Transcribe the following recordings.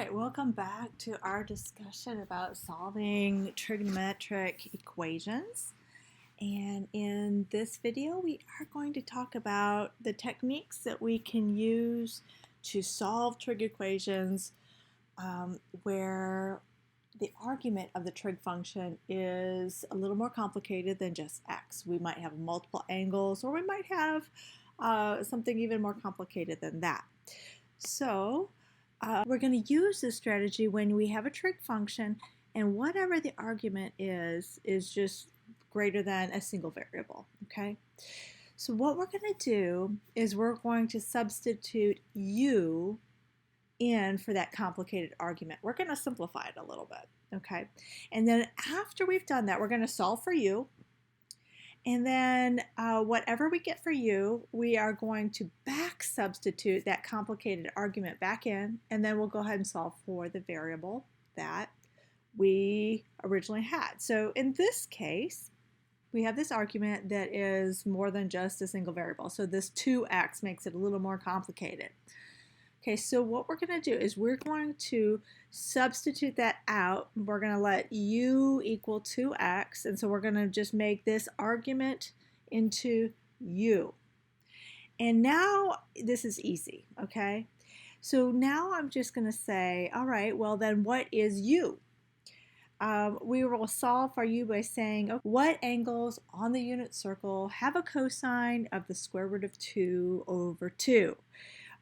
right, welcome back to our discussion about solving trigonometric equations. And in this video, we are going to talk about the techniques that we can use to solve trig equations where the argument of the trig function is a little more complicated than just x. We might have multiple angles, or we might have something even more complicated than that. So we're going to use this strategy when we have a trig function and whatever the argument is just greater than a single variable, okay? So what we're going to do is we're going to substitute u in for that complicated argument. We're going to simplify it a little bit, okay? And then after we've done that, we're going to solve for u. And then whatever we get for u, we are going to back substitute that complicated argument back in, and then we'll go ahead and solve for the variable that we originally had. So in this case, we have this argument that is more than just a single variable. So this 2x makes it a little more complicated. Okay, so what we're going to do is we're going to substitute that out. We're going to let u equal 2x, and so we're going to just make this argument into u. And now this is easy, okay? So now I'm just going to say, all right, well then what is u? We will solve for u by saying, okay, what angles on the unit circle have a cosine of the square root of 2 over 2?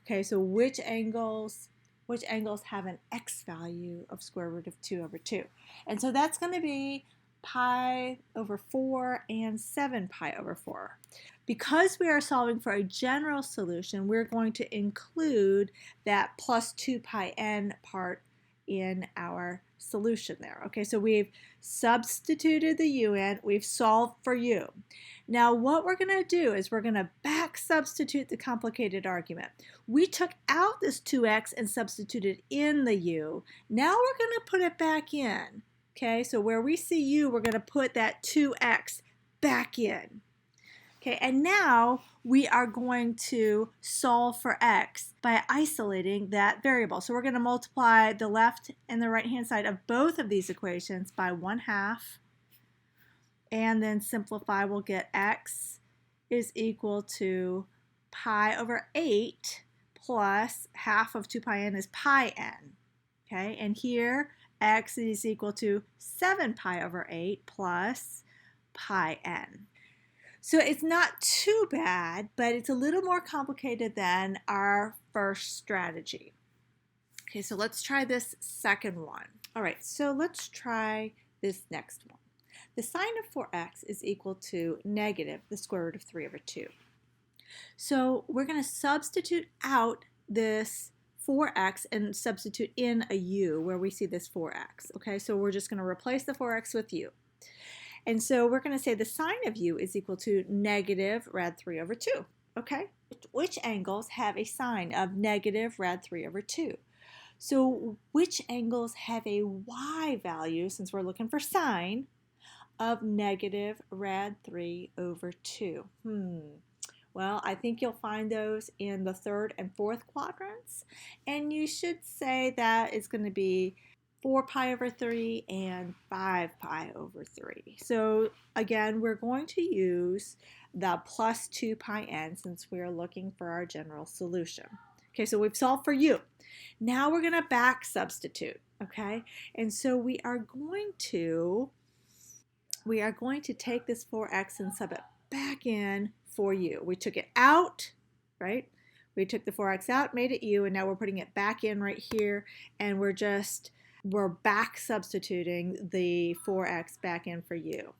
Okay, so which angles have an x value of square root of 2 over 2? And so that's going to be pi over 4 and 7 pi over 4. Because we are solving for a general solution, we're going to include that plus 2 pi n part in our solution there. Okay, so we've substituted the u in, we've solved for u. Now what we're going to do is we're going to back substitute the complicated argument. We took out this 2x and substituted in the u. Now we're going to put it back in. Okay, so where we see u, we're going to put that 2x back in. Okay, and now we are going to solve for x by isolating that variable. So we're going to multiply the left and the right hand side of both of these equations by 1/2. And then simplify, we'll get x is equal to pi over 8 plus half of 2 pi n is pi n. Okay, and here x is equal to 7 pi over 8 plus pi n. So it's not too bad, but it's a little more complicated than our first strategy. Okay, so let's try this second one. All right, so let's try this next one. The sine of 4x is equal to negative the square root of 3 over 2. So we're going to substitute out this 4x and substitute in a u where we see this 4x. Okay, so we're just going to replace the 4x with u. And so we're going to say the sine of u is equal to negative rad 3 over 2. Okay, which angles have a sine of negative rad 3 over 2? So which angles have a y value, since we're looking for sine, of negative rad 3 over 2? Well, I think you'll find those in the third and fourth quadrants, and you should say that it's going to be 4 pi over 3 and 5 pi over 3. So again, we're going to use the plus 2 pi n since we're looking for our general solution. Okay, so we've solved for u. Now we're going to back substitute, okay? And so we are going to take this 4x and sub it back in for u. We took it out, right? We took the 4x out, made it u, and now we're putting it back in right here, and we're back substituting the 4x back in for u.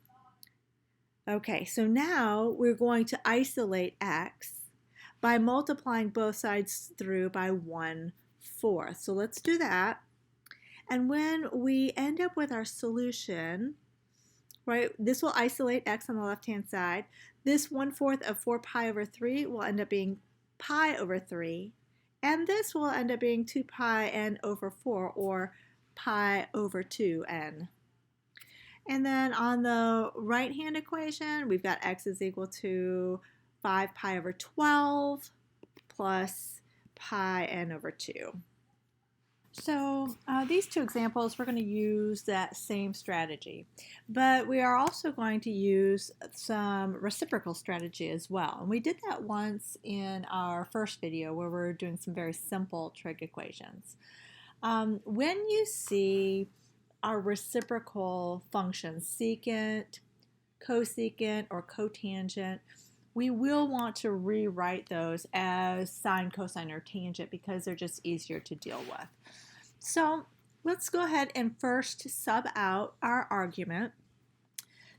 Okay, so now we're going to isolate x by multiplying both sides through by 1/4. So let's do that. And when we end up with our solution, right, this will isolate x on the left-hand side. This 1/4 of 4 pi over 3 will end up being pi over 3. And this will end up being 2 pi n over 4, or pi over 2n. And then on the right-hand equation, we've got x is equal to 5 pi over 12 plus pi n over 2. So these two examples, we're going to use that same strategy, but we are also going to use some reciprocal strategy as well. And we did that once in our first video where we're doing some very simple trig equations. When you see our reciprocal functions, secant, cosecant, or cotangent, we will want to rewrite those as sine, cosine, or tangent because they're just easier to deal with. So let's go ahead and first sub out our argument.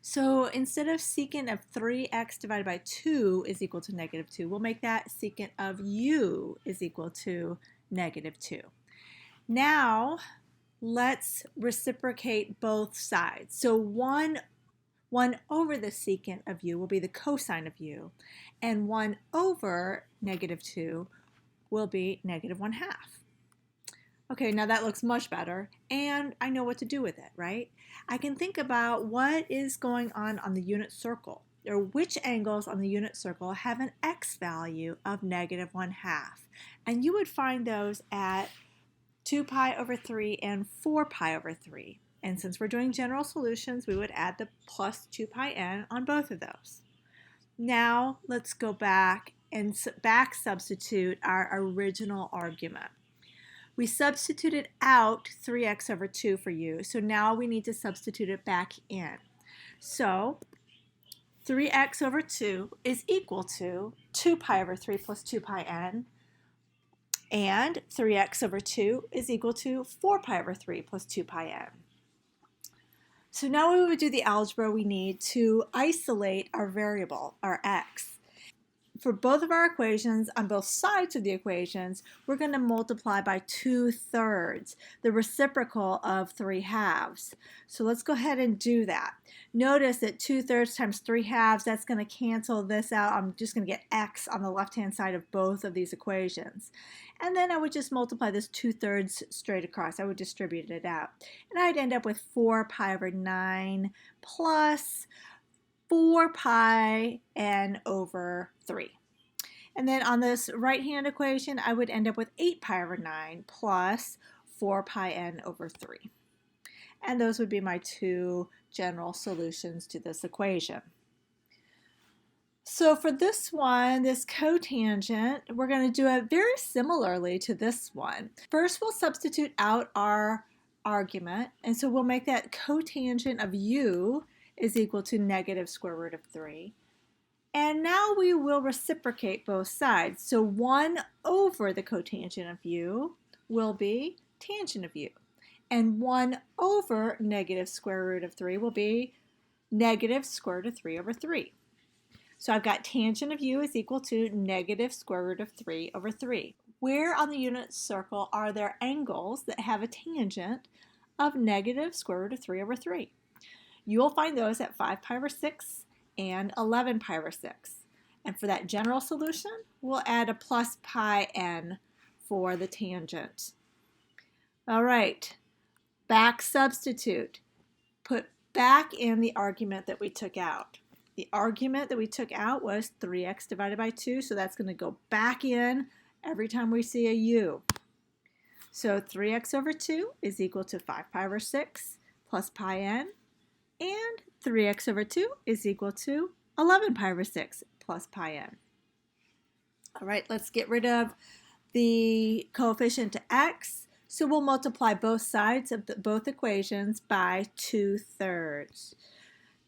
So instead of secant of 3x divided by 2 is equal to negative 2, we'll make that secant of u is equal to negative 2. Now let's reciprocate both sides. So 1 over the secant of u will be the cosine of u, and 1 over negative 2 will be negative 1/2. Okay, now that looks much better, and I know what to do with it, right? I can think about what is going on the unit circle, or which angles on the unit circle have an x value of negative 1/2. And you would find those at 2 pi over 3 and 4 pi over 3. And since we're doing general solutions, we would add the plus 2 pi n on both of those. Now let's go back and back substitute our original argument. We substituted out 3x over 2 for u, so now we need to substitute it back in. So 3x over 2 is equal to 2 pi over 3 plus 2 pi n, and 3x over 2 is equal to 4 pi over 3 plus 2 pi n. So now we would do the algebra we need to isolate our variable, our x. For both of our equations, on both sides of the equations, we're going to multiply by 2/3, the reciprocal of 3/2. So let's go ahead and do that. Notice that 2/3 times 3/2, that's going to cancel this out. I'm just going to get x on the left-hand side of both of these equations. And then I would just multiply this 2/3 straight across. I would distribute it out. And I'd end up with 4 pi over 9 plus 4 pi n over 3. And then on this right-hand equation, I would end up with 8 pi over 9 plus 4 pi n over 3. And those would be my two general solutions to this equation. So for this one, this cotangent, we're going to do it very similarly to this one. First, we'll substitute out our argument, and so we'll make that cotangent of u is equal to negative square root of 3. And now we will reciprocate both sides. So 1 over the cotangent of u will be tangent of u. And 1 over negative square root of 3 will be negative square root of 3 over 3. So I've got tangent of u is equal to negative square root of 3 over 3. Where on the unit circle are there angles that have a tangent of negative square root of 3 over 3? You will find those at 5 pi over 6 and 11 pi over 6. And for that general solution, we'll add a plus pi n for the tangent. All right, back substitute. Put back in the argument that we took out. The argument that we took out was 3x divided by 2, so that's going to go back in every time we see a u. So 3x over 2 is equal to 5 pi over 6 plus pi n, and 3x over 2 is equal to 11 pi over 6 plus pi n. All right, let's get rid of the coefficient to x. So we'll multiply both sides of both equations by 2/3.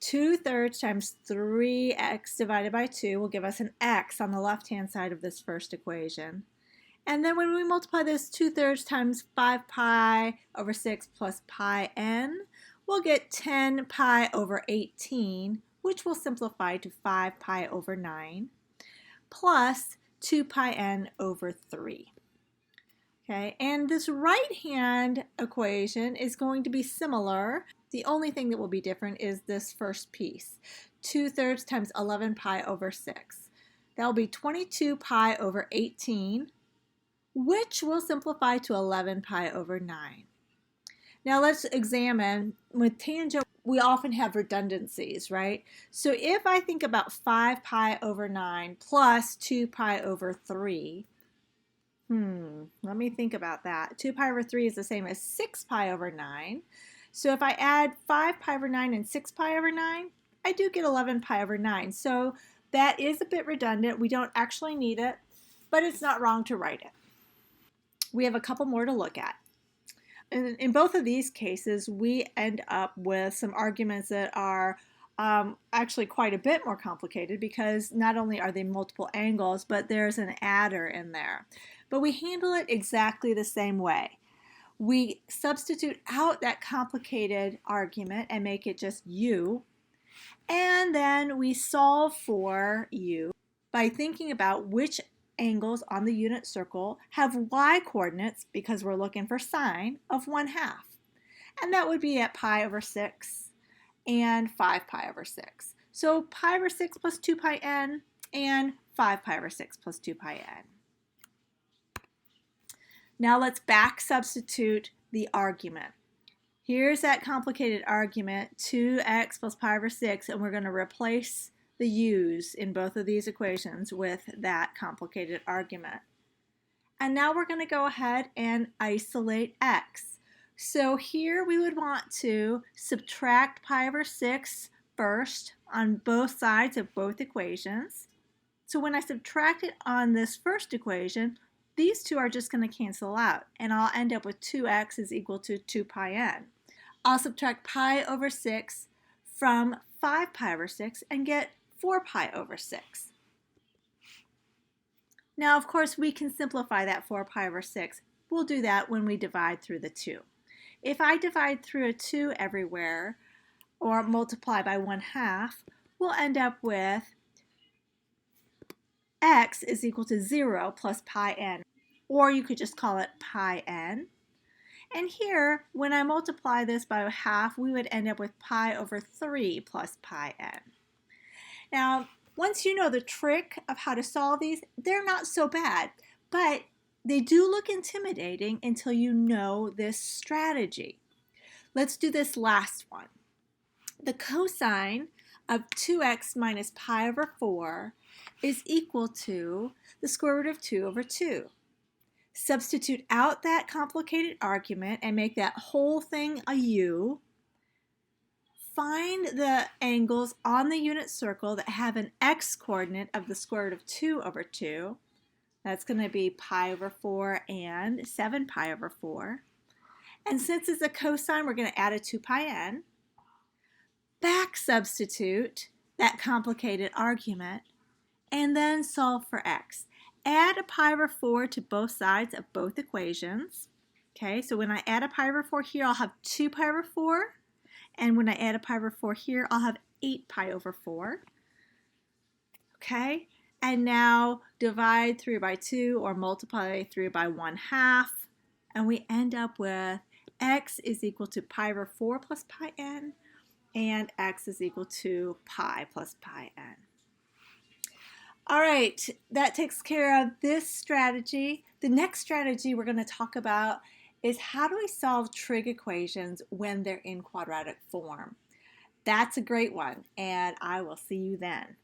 2/3 times 3x divided by 2 will give us an x on the left-hand side of this first equation. And then when we multiply this 2/3 times 5 pi over 6 plus pi n, we'll get 10 pi over 18, which will simplify to 5 pi over 9, plus 2 pi n over 3. Okay, and this right-hand equation is going to be similar. The only thing that will be different is this first piece, 2/3 times 11 pi over 6. That will be 22 pi over 18, which will simplify to 11 pi over 9. Now let's examine, with tangent, we often have redundancies, right? So if I think about 5 pi over 9 plus 2 pi over 3, Let me think about that. 2 pi over 3 is the same as 6 pi over 9. So if I add 5 pi over 9 and 6 pi over 9, I do get 11 pi over 9. So that is a bit redundant. We don't actually need it, but it's not wrong to write it. We have a couple more to look at. In both of these cases, we end up with some arguments that are actually quite a bit more complicated because not only are they multiple angles, but there's an adder in there. But we handle it exactly the same way. We substitute out that complicated argument and make it just u, and then we solve for u by thinking about which angles on the unit circle have y-coordinates, because we're looking for sine, of 1/2. And that would be at pi over 6 and 5 pi over 6. So pi over 6 plus 2 pi n and 5 pi over 6 plus 2 pi n. Now let's back substitute the argument. Here's that complicated argument, 2x plus pi over 6, and we're going to replace the u's in both of these equations with that complicated argument. And now we're going to go ahead and isolate x. So here we would want to subtract pi over 6 first on both sides of both equations. So when I subtract it on this first equation, these two are just going to cancel out, and I'll end up with 2x is equal to 2 pi n. I'll subtract pi over 6 from 5 pi over 6 and get 4 pi over 6. Now, of course, we can simplify that 4 pi over 6. We'll do that when we divide through the 2. If I divide through a 2 everywhere, or multiply by 1/2, we'll end up with x is equal to 0 plus pi n, or you could just call it pi n. And here, when I multiply this by 1/2, we would end up with pi over 3 plus pi n. Now, once you know the trick of how to solve these, they're not so bad, but they do look intimidating until you know this strategy. Let's do this last one. The cosine of 2x minus pi over 4 is equal to the square root of 2 over 2. Substitute out that complicated argument and make that whole thing a u. Find the angles on the unit circle that have an x-coordinate of the square root of 2 over 2. That's going to be pi over 4 and 7 pi over 4. And since it's a cosine, we're going to add a 2 pi n. Back substitute that complicated argument, and then solve for x. Add a pi over 4 to both sides of both equations. Okay, so when I add a pi over 4 here, I'll have 2 pi over 4. And when I add a pi over 4 here, I'll have 8 pi over 4. Okay, and now divide through by 2 or multiply through by 1/2. And we end up with x is equal to pi over 4 plus pi n, and x is equal to pi plus pi n. All right, that takes care of this strategy. The next strategy we're going to talk about is how do we solve trig equations when they're in quadratic form. That's a great one, and I will see you then.